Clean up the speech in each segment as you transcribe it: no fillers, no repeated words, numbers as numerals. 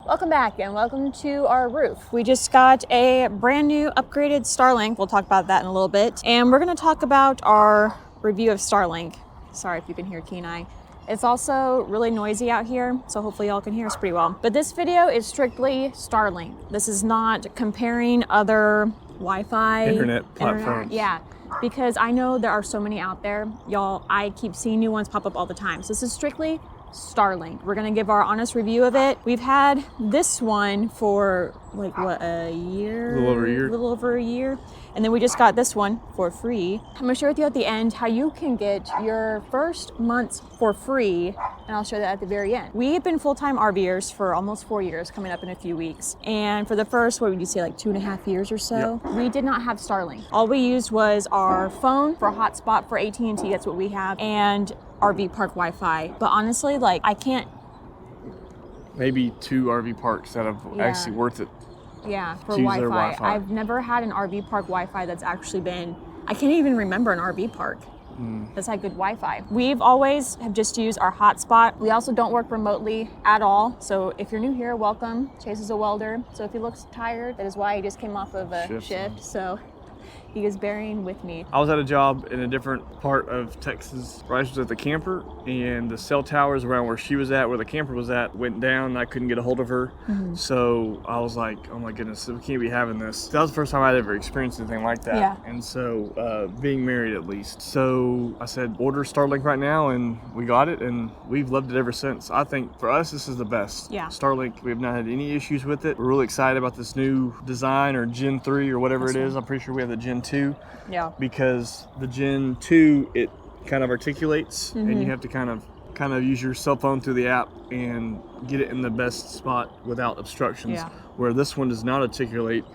Welcome back and welcome to our roof. We just got a brand new upgraded StarLink. We'll talk about that in a little bit. And we're gonna talk about our review of StarLink. Sorry if you can hear Kenai. It's also really noisy out here, so hopefully y'all can hear us pretty well. But this video is strictly StarLink. This is not comparing other Wi-Fi internet platforms. Yeah, because I know there are so many out there. Y'all, I keep seeing new ones pop up all the time. So this is strictly StarLink. We're gonna give our honest review of it. We've had this one for like what, a year? A little over a year. And then we just got this one for free. I'm gonna share with you at the end how you can get your first months for free, and I'll show that at the very end. We've been full-time RVers for almost 4 years, coming up in a few weeks. And for the first, what would you say, like 2.5 years or so, Yep. we did not have StarLink. All we used was our phone for a hotspot for AT&T, that's what we have, and RV park Wi-Fi. But honestly, like, I can't. Maybe 2 RV parks that have actually worth it. Yeah, for to use their Wi-Fi. Wi-Fi. I've never had an RV park Wi-Fi that's actually been, I can't even remember an RV park that's had good Wi-Fi. We've always have just used our hotspot. We also don't work remotely at all. So if you're new here, welcome. Chase is a welder. So if he looks tired, that is why he just came off of a shift. So he is bearing with me. I was at a job in a different part of Texas. Bryce was at the camper, and the cell towers around where she was at, where the camper was at, went down. I couldn't get a hold of her. So I was like, oh my goodness, we can't be having this. That was the first time I'd ever experienced anything like that. Yeah. And so, being married at least. So I said, order StarLink right now, and we got it, and we've loved it ever since. I think for us, this is the best. Yeah. StarLink, we have not had any issues with it. We're really excited about this new design, or Gen 3 or whatever it is. I'm pretty sure we have the Gen 2. Yeah. Because the Gen 2, it kind of articulates, and you have to kind of use your cell phone through the app and get it in the best spot without obstructions. Yeah. Where this one does not articulate.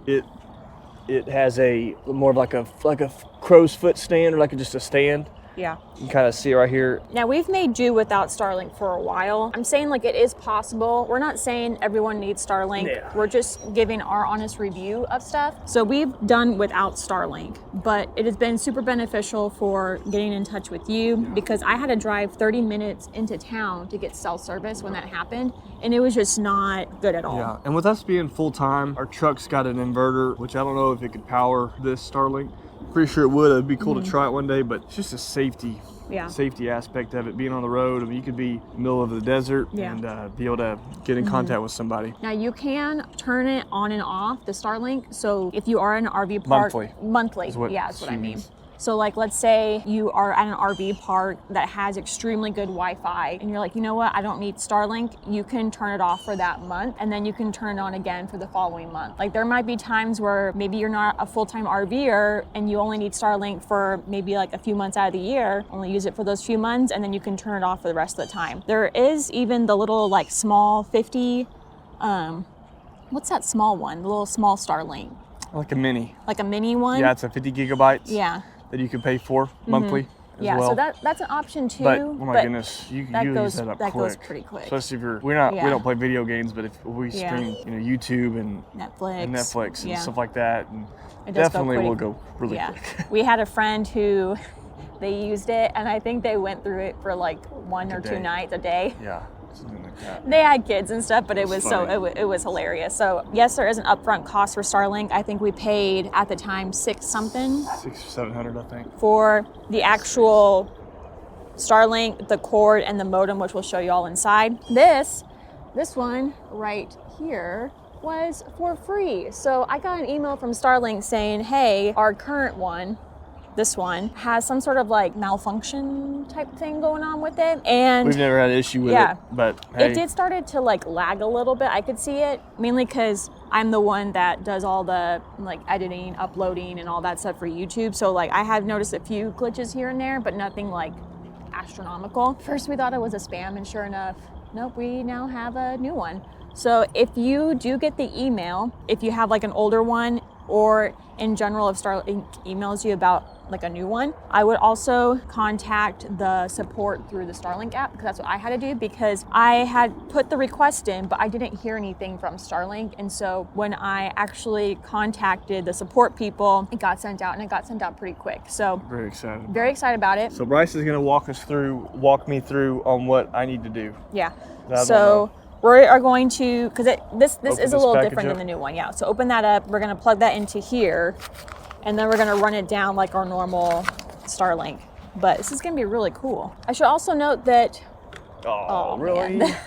It has a more of like a crow's foot stand, or like just a stand. Yeah. You can kind of see right here. Now, we've made do without StarLink for a while. I'm saying, like, it is possible. We're not saying everyone needs StarLink. Yeah. We're just giving our honest review of stuff. So we've done without StarLink, but it has been super beneficial for getting in touch with you, because I had to drive 30 minutes into town to get cell service when that happened, and it was just not good at all. Yeah, and with us being full-time, our truck's got an inverter, which I don't know if it could power this StarLink. Pretty sure it would. It'd be cool to try it one day, but it's just a safety aspect of it, being on the road. I mean, you could be in the middle of the desert and be able to get in contact with somebody. Now, you can turn it on and off, the StarLink. So if you are in an RV park, monthly, is what that's what I mean. means. So, like, let's say you are at an RV park that has extremely good Wi-Fi, and you're like, you know what, I don't need StarLink. You can turn it off for that month, and then you can turn it on again for the following month. Like, there might be times where maybe you're not a full-time RVer and you only need StarLink for maybe like a few months out of the year, only use it for those few months, and then you can turn it off for the rest of the time. There is even the little, like, small 50, what's that small one? The little small StarLink. Like a mini. Like a mini one? Yeah, it's a 50 gigabytes. Yeah. That you can pay for monthly as yeah, well. so that's an option too. But oh my goodness, you use that up quick. That goes pretty quick. Especially if we don't play video games, but if we stream, YouTube and Netflix and stuff like that, and it definitely will go really quick. We had a friend who they used it, and I think they went through it for like 1 or 2 nights a day. Yeah. Something like that. They had kids and stuff, but it was it was hilarious. So yes, there is an upfront cost for StarLink. I think we paid at the time $600 or $700, I think, for the actual StarLink, the cord, and the modem, which we'll show you all inside. This one right here was for free. So I got an email from StarLink saying, hey, our current one, this one, has some sort of like malfunction type thing going on with it, and we've never had an issue with it, but hey. It did started to like lag a little bit. I could see it, mainly because I'm the one that does all the like editing, uploading, and all that stuff for YouTube. So like I have noticed a few glitches here and there, but nothing like astronomical. First we thought it was a spam, and sure enough, nope, we now have a new one. So if you do get the email, if you have like an older one, or in general if StarLink emails you about like a new one, I would also contact the support through the StarLink app, because that's what I had to do, because I had put the request in, but I didn't hear anything from StarLink. And so when I actually contacted the support people, it got sent out, and it got sent out pretty quick. So very excited about it. So Bryce is going to walk me through on what I need to do. Yeah. So We are going to, because this is a little different up. than the new one, yeah. So open that up. We're going to plug that into here, and then we're going to run it down like our normal StarLink. But this is going to be really cool. I should also note that. Oh really? Man.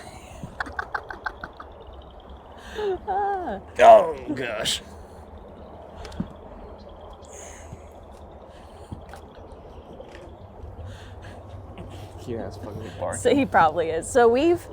Oh gosh. Yeah, it's fucking barking. So he probably is. So we've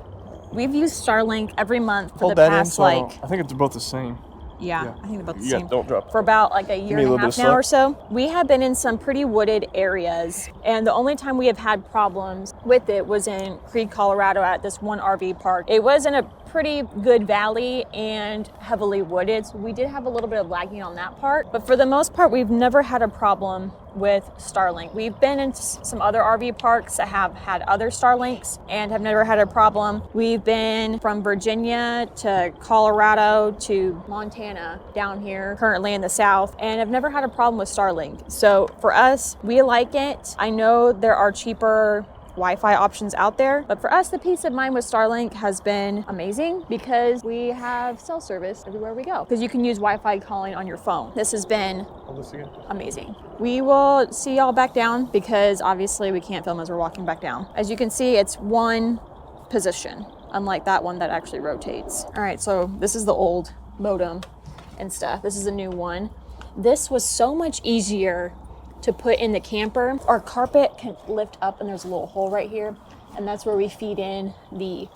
used StarLink every month for Hold the that past in, like. I think they're both the same. Yeah, I think about the Yeah, same. don't drop it. For about like a year and a half now or so. We have been in some pretty wooded areas, and the only time we have had problems with it was in Creed, Colorado at this one RV park. It was in a pretty good valley and heavily wooded, so we did have a little bit of lagging on that part. But for the most part, we've never had a problem with StarLink. We've been in some other RV parks that have had other StarLinks and have never had a problem. We've been from Virginia to Colorado to Montana down here, currently in the south, and have never had a problem with StarLink. So for us, we like it. I know there are cheaper Wi-Fi options out there, but for us, the peace of mind with StarLink has been amazing because we have cell service everywhere we go, because you can use Wi-Fi calling on your phone. This has been amazing. We will see y'all back down because obviously we can't film as we're walking back down. As you can see, it's one position, unlike that one that actually rotates. All right, so this is the old modem and stuff. This is a new one. This was so much easier to put in the camper. Our carpet can lift up and there's a little hole right here, and that's where we feed in the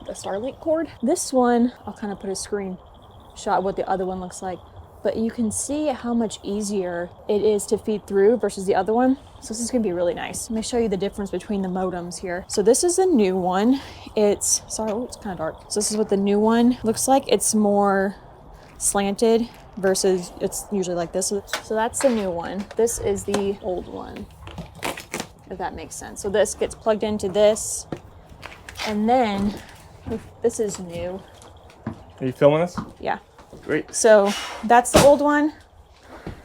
StarLink cord. This one, I'll kind of put a screenshot of what the other one looks like, but you can see how much easier it is to feed through versus the other one. So this is gonna be really nice. Let me show you the difference between the modems here. So this is a new one. It's kind of dark. So this is what the new one looks like. It's more slanted versus it's usually like this. So that's the new one. This is the old one, if that makes sense. So this gets plugged into this, and then this is new. Are you filming us? Yeah. Great. So that's the old one,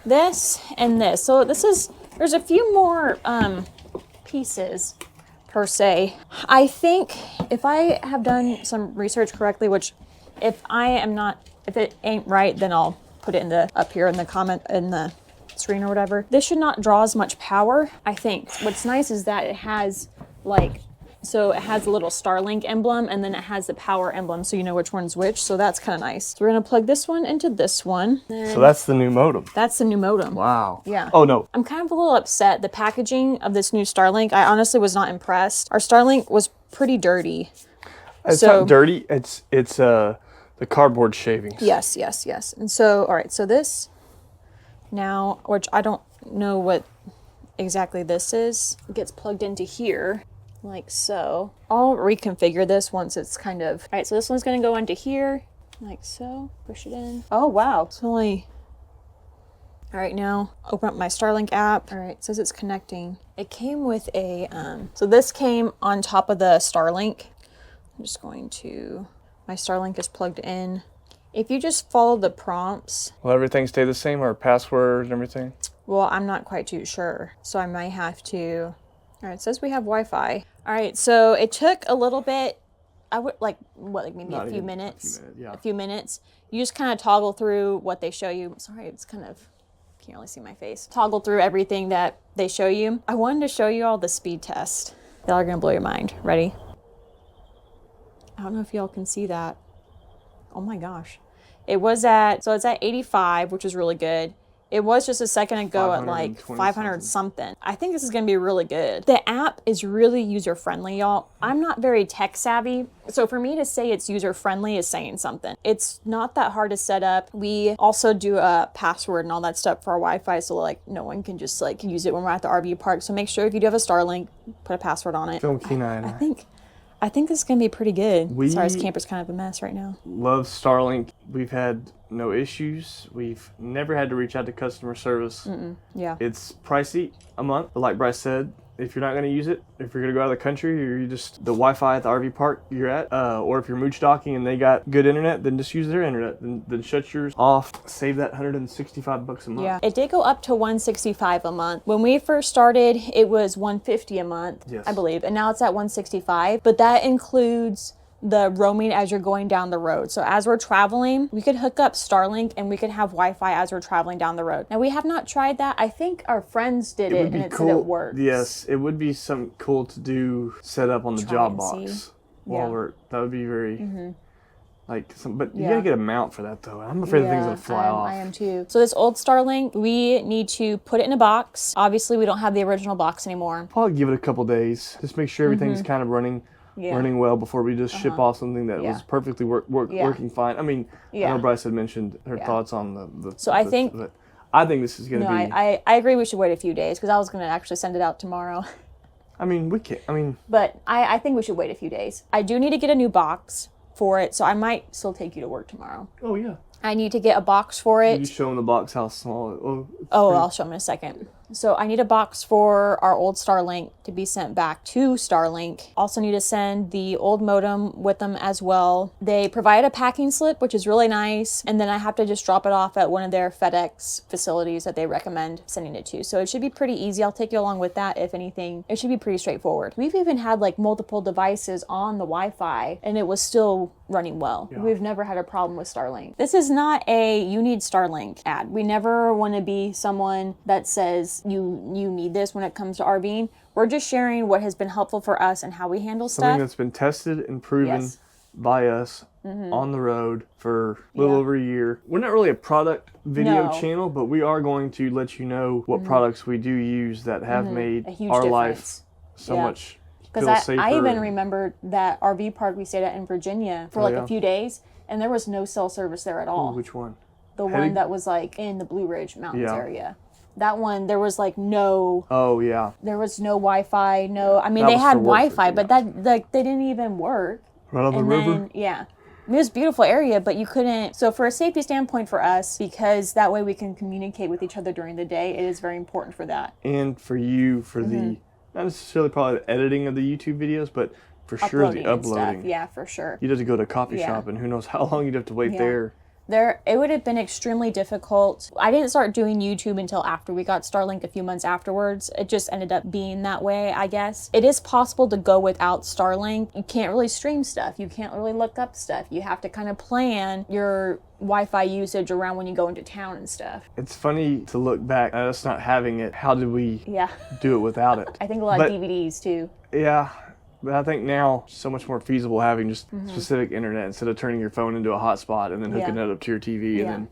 this and this. So there's a few more pieces per se. I think if I have done some research correctly, which if it ain't right, then I'll put it up here in the comment in the screen or whatever. This should not draw as much power, I think. What's nice is that it has so it has a little StarLink emblem, and then it has the power emblem, so you know which one's which. So that's kind of nice. So we're gonna plug this one into this one. So that's the new modem. That's the new modem. Wow. Yeah. Oh no. I'm kind of a little upset. The packaging of this new StarLink, I honestly was not impressed. Our StarLink was pretty dirty. It's not dirty. It's the cardboard shavings. Yes. And so, all right, so this now, which I don't know what exactly this is, gets plugged into here, like so. I'll reconfigure this once it's kind of, all right, so this one's gonna go into here, like so, push it in. Oh, wow, it's only, all right, now open up my StarLink app. All right, it says it's connecting. It came with a, so this came on top of the StarLink. I'm just going to, my StarLink is plugged in. If you just follow the prompts. Will everything stay the same, or password and everything? Well, I'm not quite too sure, so I might have to. All right, it says we have Wi-Fi. All right, so it took a little bit. I would maybe a few minutes. A few minutes. You just kind of toggle through what they show you. Sorry, it's kind of, can't really see my face. Toggle through everything that they show you. I wanted to show you all the speed test. Y'all are gonna blow your mind. Ready? I don't know if y'all can see that. Oh my gosh. It's at 85, which is really good. It was just a second ago at like 500 something. I think this is gonna be really good. The app is really user-friendly, y'all. I'm not very tech savvy, so for me to say it's user-friendly is saying something. It's not that hard to set up. We also do a password and all that stuff for our Wi-Fi, so like no one can just like use it when we're at the RV park. So make sure if you do have a StarLink, put a password on it. Film Kenai. I think this is going to be pretty good. Sorry, this camper's kind of a mess right now. Love StarLink. We've had no issues. We've never had to reach out to customer service. Yeah. It's pricey a month, but like Bryce said, if you're not going to use it, if you're going to go out of the country, or you just the Wi-Fi at the RV park you're at, or if you're mooch docking and they got good internet, then just use their internet. Then shut yours off. Save that $165 a month. Yeah, it did go up to $165 a month. When we first started, it was $150 a month, yes, I believe, and now it's at $165. But that includes the roaming as you're going down the road. So as we're traveling, we could hook up StarLink and we could have Wi-Fi as we're traveling down the road. Now we have not tried that. I think our friends did it and it said it works. Yes, it would be something cool to do, set up on the job box while that would be very but you gotta get a mount for that though. I'm afraid the thing's gonna fly off. I am too. So this old StarLink, we need to put it in a box. Obviously we don't have the original box anymore. Probably give it a couple days. Just make sure everything's kind of running well before we just ship off something that was perfectly working fine. I mean, I know Bryce had mentioned her thoughts on the So I think this is going to be... I agree we should wait a few days because I was going to actually send it out tomorrow. I mean, we can't, But I think we should wait a few days. I do need to get a new box for it, so I might still take you to work tomorrow. Oh, yeah. I need to get a box for it. You show them the box how small I'll show them in a second. So I need a box for our old StarLink to be sent back to StarLink. Also need to send the old modem with them as well. They provide a packing slip, which is really nice. And then I have to just drop it off at one of their FedEx facilities that they recommend sending it to. So it should be pretty easy. I'll take you along with that. If anything, it should be pretty straightforward. We've even had like multiple devices on the Wi-Fi and it was still running well. Yeah. We've never had a problem with StarLink. This is not a you need StarLink ad. We never want to be someone that says you need this when it comes to RVing. We're just sharing what has been helpful for us and how we handle stuff. Something that's been tested and proven by us on the road for a little over a year. We're not really a product video channel, but we are going to let you know what products we do use that have made our life so much Because I even remember that RV park we stayed at in Virginia for a few days, and there was no cell service there at all. Ooh, which one? The one that was like in the Blue Ridge Mountains area. That one, there was like no... Oh, yeah. There was no Wi-Fi, no... I mean, they had Wi-Fi, but that they didn't even work. Right on the river? Yeah. I mean, it was a beautiful area, but you couldn't... So for a safety standpoint for us, because that way we can communicate with each other during the day, it is very important for that. And for you, for the... Not necessarily probably the editing of the YouTube videos, but for sure the uploading. Yeah, for sure. You'd have to go to a coffee shop, and who knows how long you'd have to wait there. It would have been extremely difficult. I didn't start doing YouTube until after we got StarLink a few months afterwards. It just ended up being that way, I guess. It is possible to go without StarLink. You can't really stream stuff. You can't really look up stuff. You have to kind of plan your Wi-Fi usage around when you go into town and stuff. It's funny to look back at us not having it. How did we do it without it? I think a lot of DVDs too. Yeah. But I think now it's so much more feasible having just specific internet instead of turning your phone into a hotspot and then hooking it up to your TV and then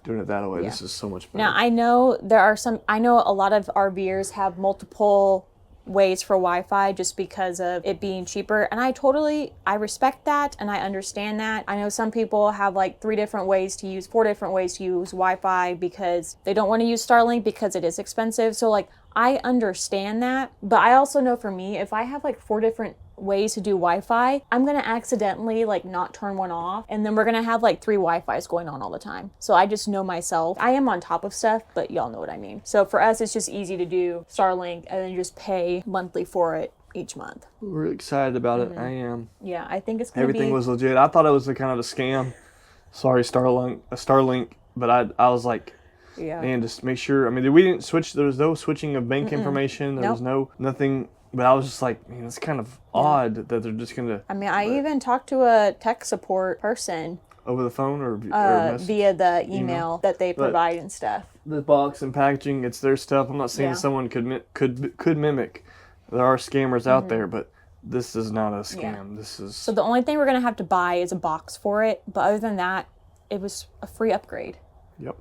doing it that way. This is so much better. Now I know a lot of RVers have multiple ways for Wi-Fi just because of it being cheaper, and I respect that and I understand that. I know some people have like 4 different ways to use Wi-Fi because they don't want to use StarLink because it is expensive. So like I understand that, but I also know for me, if I have like 4 different ways to do Wi-Fi, I'm gonna accidentally like not turn one off, and then we're gonna have like 3 Wi-Fis going on all the time. So I just know myself. I am on top of stuff, but y'all know what I mean. So for us, it's just easy to do StarLink and then just pay monthly for it each month. We're really excited about it. I am. Yeah, I think it's gonna Everything was legit. I thought it was a kind of a scam. Sorry, StarLink, but I was like, man, just make sure. I mean, we didn't switch. There was no switching of bank information. There was nothing. But I was just like, man, it's kind of odd that they're just going to... I mean, I even talked to a tech support person. Over the phone or via the email that they provide and stuff. The box and packaging, it's their stuff. I'm not saying someone could mimic. There are scammers out there, but this is not a scam. This is... So the only thing we're going to have to buy is a box for it. But other than that, it was a free upgrade. Yep.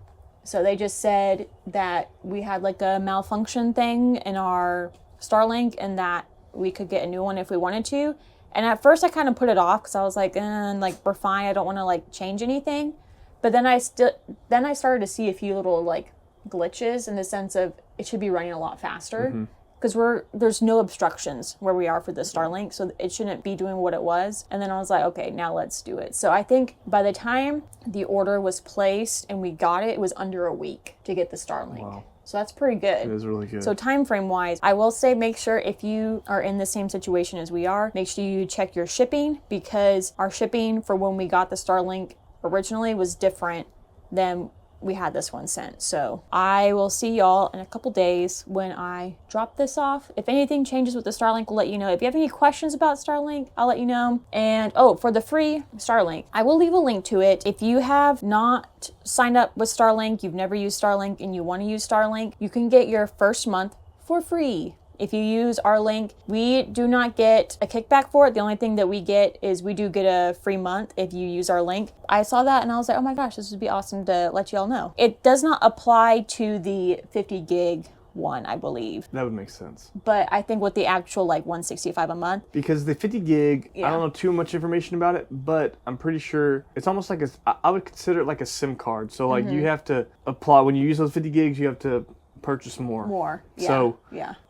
So they just said that we had like a malfunction thing in our StarLink and that we could get a new one if we wanted to. And at first I kind of put it off because I was like, we're fine. I don't want to like change anything. But then I started to see a few little like glitches in the sense of it should be running a lot faster because there's no obstructions where we are for the StarLink, so it shouldn't be doing what it was. And then I was like, okay, now let's do it. So I think by the time the order was placed and we got it, it was under a week to get the StarLink. Wow. So that's pretty good. It is really good. So time frame wise, I will say make sure if you are in the same situation as we are, make sure you check your shipping, because our shipping for when we got the StarLink originally was different than we had this one sent. So I will see y'all in a couple days when I drop this off. If anything changes with the StarLink, we'll let you know. If you have any questions about StarLink, I'll let you know. And for the free StarLink, I will leave a link to it. If you have not signed up with StarLink, you've never used StarLink and you want to use StarLink, you can get your first month for free. If you use our link, we do not get a kickback for it. The only thing that we get is we do get a free month if you use our link. I saw that and I was like, oh my gosh, this would be awesome to let y'all know. It does not apply to the 50 gig one, I believe. That would make sense. But I think with the actual like $165 a month. Because the 50 gig, I don't know too much information about it, but I'm pretty sure it's almost like I would consider it like a SIM card. So like you have to apply, when you use those 50 gigs, you have to purchase more. Yeah. So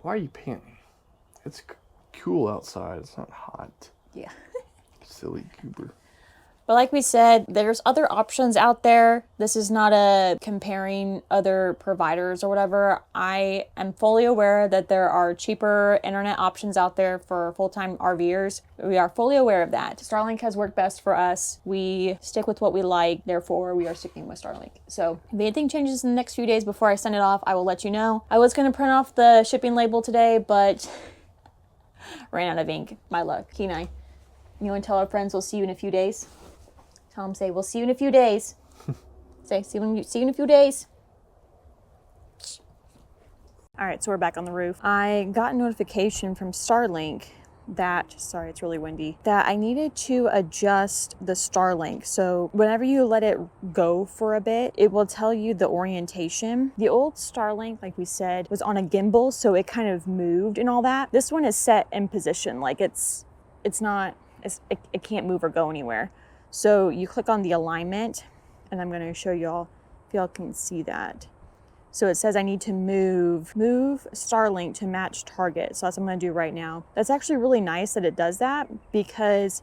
why are you panting? It's cool outside. It's not hot. Yeah. Silly goober. But like we said, there's other options out there. This is not a comparing other providers or whatever. I am fully aware that there are cheaper internet options out there for full-time RVers. We are fully aware of that. StarLink has worked best for us. We stick with what we like. Therefore, we are sticking with StarLink. So if anything changes in the next few days before I send it off, I will let you know. I was going to print off the shipping label today, but ran out of ink. My luck. Kenai, you want to tell our friends we'll see you in a few days? Tell them, say, we'll see you in a few days. Say, see you in a few days. All right, so we're back on the roof. I got a notification from StarLink that, sorry, it's really windy, that I needed to adjust the StarLink. So whenever you let it go for a bit, it will tell you the orientation. The old StarLink, like we said, was on a gimbal, so it kind of moved and all that. This one is set in position, like it can't move or go anywhere. So you click on the alignment, and I'm going to show y'all if y'all can see that. So it says I need to move StarLink to match target. So that's what I'm going to do right now. That's actually really nice that it does that, because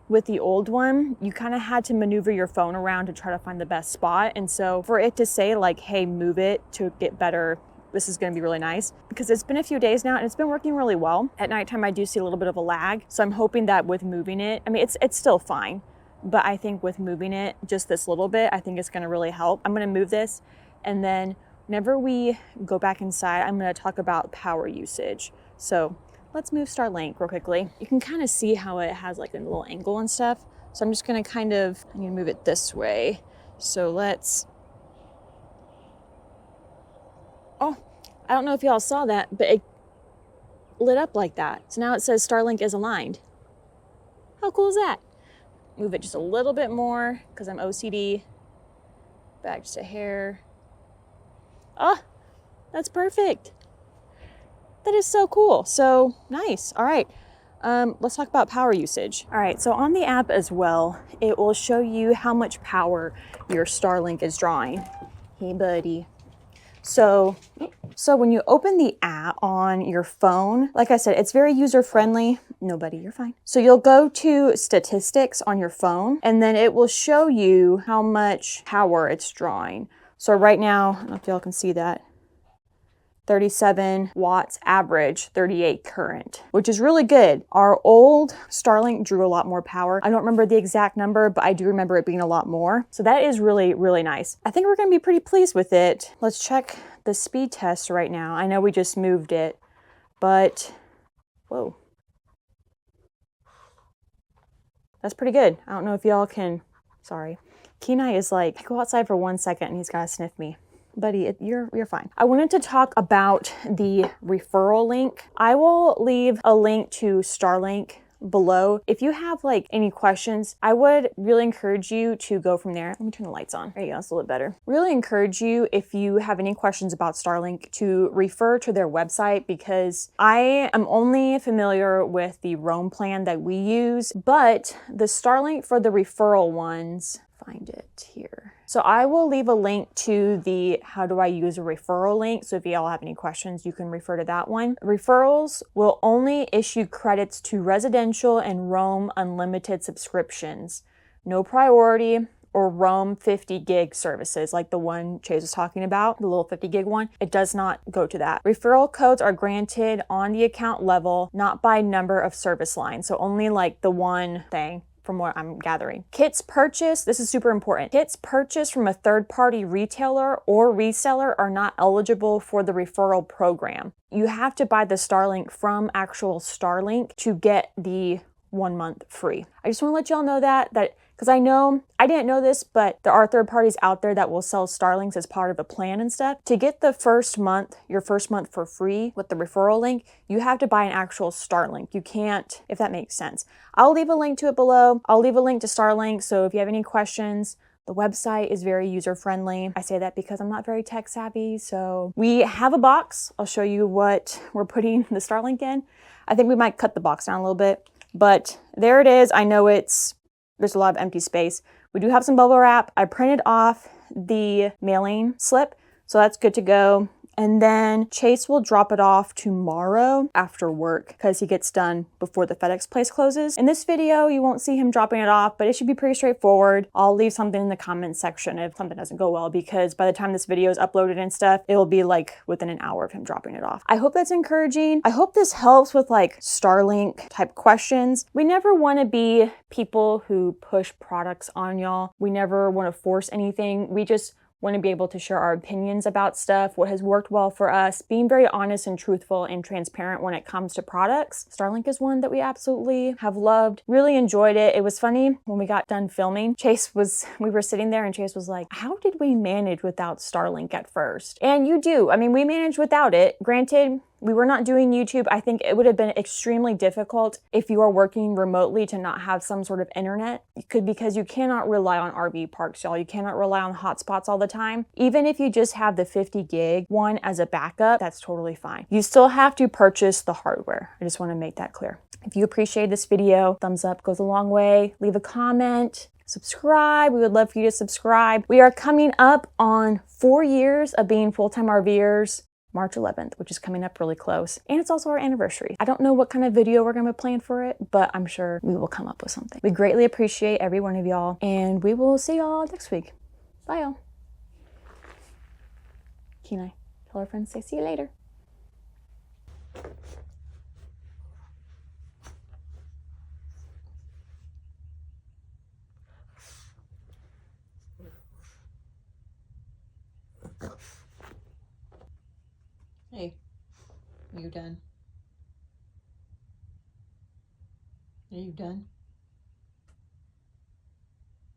with the old one, you kind of had to maneuver your phone around to try to find the best spot. And so for it to say like, hey, move it to get better, this is going to be really nice, because it's been a few days now and it's been working really well. At nighttime, I do see a little bit of a lag. So I'm hoping that with moving it, I mean, it's still fine. But I think with moving it just this little bit, I think it's going to really help. I'm going to move this, and then whenever we go back inside, I'm going to talk about power usage. So let's move StarLink real quickly. You can kind of see how it has like a little angle and stuff. So I'm just going to I need to move it this way. So I don't know if y'all saw that, but it lit up like that. So now it says StarLink is aligned. How cool is that? Move it just a little bit more because I'm OCD. Back just a hair. Oh, that's perfect. That is so cool. So nice. All right. Let's talk about power usage. All right. So on the app as well, it will show you how much power your StarLink is drawing. Hey, buddy. So when you open the app on your phone, like I said, it's very user-friendly. Nobody, you're fine. So you'll go to statistics on your phone, and then it will show you how much power it's drawing. So right now, I don't know if y'all can see that, 37 watts average, 38 current, which is really good. Our old StarLink drew a lot more power. I don't remember the exact number, but I do remember it being a lot more. So that is really, really nice. I think we're going to be pretty pleased with it. Let's check the speed test right now. I know we just moved it, but whoa. That's pretty good. I don't know if y'all can, sorry. Kenai is like, go outside for 1 second and he's got to sniff me. Buddy, you're fine. I wanted to talk about the referral link. I will leave a link to StarLink below. If you have like any questions, I would really encourage you to go from there. Let me turn the lights on. There you go, it's a little bit better. Really encourage you, if you have any questions about StarLink, to refer to their website, because I am only familiar with the Roam plan that we use, but the StarLink for the referral ones, find it here. So I will leave a link to the how do I use a referral link. So if you all have any questions, you can refer to that one. Referrals will only issue credits to residential and Roam unlimited subscriptions. No priority or Roam 50 gig services like the one Chase was talking about, the little 50 gig one. It does not go to that. Referral codes are granted on the account level, not by number of service lines. So only like the one thing from what I'm gathering. Kits purchased, this is super important. Kits purchased from a third-party retailer or reseller are not eligible for the referral program. You have to buy the StarLink from actual StarLink to get the 1 month free. I just want to let y'all know that because I know, I didn't know this, but there are third parties out there that will sell StarLinks as part of a plan and stuff. To get the first month, your first month for free with the referral link, you have to buy an actual StarLink. You can't, if that makes sense. I'll leave a link to it below. I'll leave a link to StarLink, so if you have any questions, the website is very user-friendly. I say that because I'm not very tech savvy, so we have a box. I'll show you what we're putting the StarLink in. I think we might cut the box down a little bit, but there it is. I know there's a lot of empty space. We do have some bubble wrap. I printed off the mailing slip, so that's good to go. And then Chase will drop it off tomorrow after work because he gets done before the FedEx place closes. In this video, you won't see him dropping it off, but it should be pretty straightforward. I'll leave something in the comments section if something doesn't go well, because by the time this video is uploaded and stuff, it will be like within an hour of him dropping it off. I hope that's encouraging. I hope this helps with like StarLink type questions. We never want to be people who push products on y'all. We never want to force anything. We just want to be able to share our opinions about stuff, what has worked well for us, being very honest and truthful and transparent when it comes to products. StarLink is one that we absolutely have loved, really enjoyed it. It was funny when we got done filming, we were sitting there and Chase was like, how did we manage without StarLink at first? And you do, I mean, we managed without it. Granted, we were not doing YouTube. I think it would have been extremely difficult if you are working remotely to not have some sort of internet. Because you cannot rely on RV parks, y'all. You cannot rely on hotspots all the time. Even if you just have the 50 gig one as a backup, that's totally fine. You still have to purchase the hardware. I just want to make that clear. If you appreciate this video, thumbs up goes a long way. Leave a comment. Subscribe. We would love for you to subscribe. We are coming up on 4 years of being full-time RVers. March 11th, which is coming up really close. And it's also our anniversary. I don't know what kind of video we're gonna plan for it, but I'm sure we will come up with something. We greatly appreciate every one of y'all, and we will see y'all next week. Bye, y'all. Kenai, tell our friends, say see you later. Hey, are you done? Are you done?